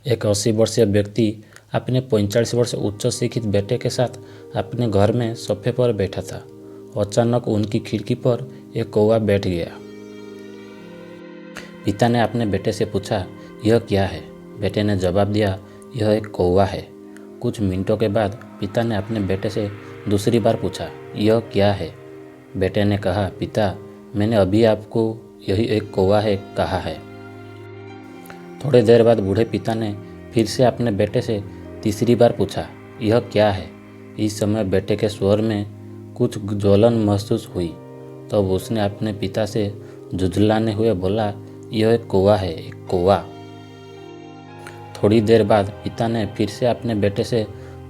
एक 80 वर्षीय व्यक्ति अपने 45 वर्ष उच्च शिक्षित बेटे के साथ अपने घर में सोफे पर बैठा था। अचानक उनकी खिड़की पर एक कौवा बैठ गया। पिता ने अपने बेटे से पूछा, यह क्या है? बेटे ने जवाब दिया, यह एक कौवा है। कुछ मिनटों के बाद पिता ने अपने बेटे से दूसरी बार पूछा, यह क्या है? बेटे ने कहा, पिता, मैंने अभी आपको यही एक कौवा है कहा है। थोड़ी देर बाद बूढ़े पिता ने फिर से अपने बेटे से तीसरी बार पूछा, यह क्या है? इस समय बेटे के स्वर में कुछ ज्वलन महसूस हुई। तब उसने अपने पिता से झुंझलाने हुए बोला, यह एक कौवा है, एक कौवा। थोड़ी देर बाद पिता ने फिर से अपने बेटे से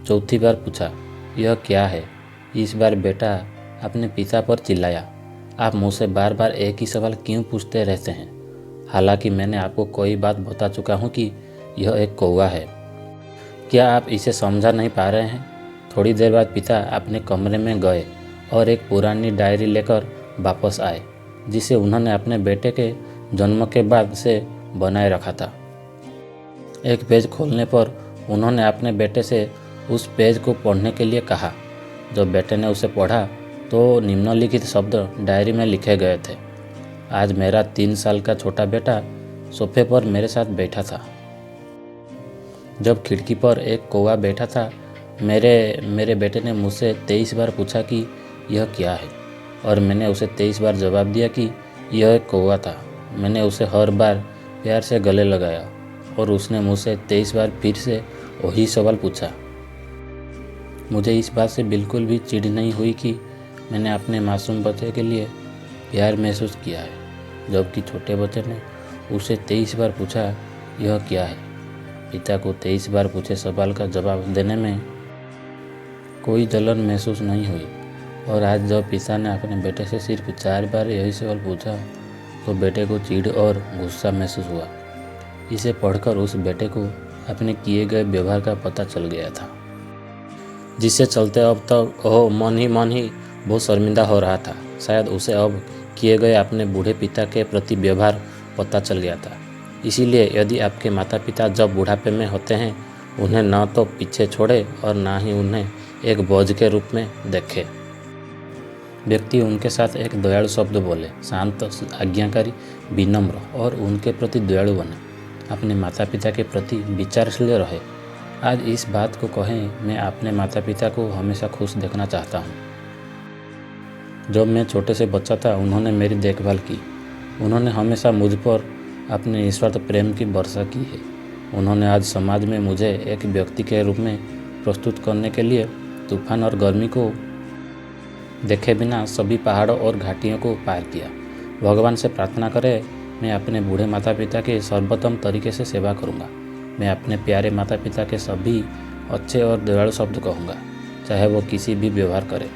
चौथी बार पूछा, यह क्या है? इस बार बेटा अपने पिता पर चिल्लाया, आप मुझसे बार बार एक ही सवाल क्यों पूछते रहते हैं? हालांकि मैंने आपको कोई बात बता चुका हूँ कि यह एक कौवा है। क्या आप इसे समझा नहीं पा रहे हैं? थोड़ी देर बाद पिता अपने कमरे में गए और एक पुरानी डायरी लेकर वापस आए, जिसे उन्होंने अपने बेटे के जन्म के बाद से बनाए रखा था। एक पेज खोलने पर उन्होंने अपने बेटे से उस पेज को पढ़ने के लिए कहा। जब बेटे ने उसे पढ़ा तो निम्नलिखित शब्द डायरी में लिखे गए थे, आज मेरा 3 साल का छोटा बेटा सोफे पर मेरे साथ बैठा था। जब खिड़की पर एक कौवा बैठा था, मेरे बेटे ने मुझसे 23 बार पूछा कि यह क्या है, और मैंने उसे 23 बार जवाब दिया कि यह एक कौवा था। मैंने उसे हर बार प्यार से गले लगाया और उसने मुझसे 23 बार फिर से वही सवाल पूछा। मुझे इस बात से बिल्कुल भी चिढ़ नहीं हुई कि मैंने अपने मासूम बच्चे के लिए प्यार महसूस किया है, जबकि छोटे बच्चे ने उसे 23 बार पूछा, यह क्या है? पिता को 23 बार पूछे सवाल का जवाब देने में कोई जलन महसूस नहीं हुई, और आज जब पिता ने अपने बेटे से सिर्फ 4 बार यही सवाल पूछा तो बेटे को चिढ़ और गुस्सा महसूस हुआ। इसे पढ़कर उस बेटे को अपने किए गए व्यवहार का पता चल गया था, जिससे चलते अब तक वह मन ही बहुत शर्मिंदा हो रहा था। शायद उसे अब किए गए अपने बूढ़े पिता के प्रति व्यवहार पता चल गया था। इसीलिए यदि आपके माता पिता जब बुढ़ापे में होते हैं, उन्हें न तो पीछे छोड़े और न ही उन्हें एक बोझ के रूप में देखे। व्यक्ति उनके साथ एक दयालु शब्द बोले, शांत, आज्ञाकारी, विनम्र और उनके प्रति दयालु बने। अपने माता पिता के प्रति विचारशील रहे। आज इस बात को कहें, मैं अपने माता पिता को हमेशा खुश देखना चाहता हूँ। जब मैं छोटे से बच्चा था, उन्होंने मेरी देखभाल की। उन्होंने हमेशा मुझ पर अपने निस्वार्थ प्रेम की वर्षा की है। उन्होंने आज समाज में मुझे एक व्यक्ति के रूप में प्रस्तुत करने के लिए तूफान और गर्मी को देखे बिना सभी पहाड़ों और घाटियों को पार किया। भगवान से प्रार्थना करें, मैं अपने बूढ़े माता पिता की सर्वोत्तम तरीके से सेवा करूँगा। मैं अपने प्यारे माता पिता के सभी अच्छे और दयालु शब्द कहूँगा, चाहे वो किसी भी व्यवहार करें।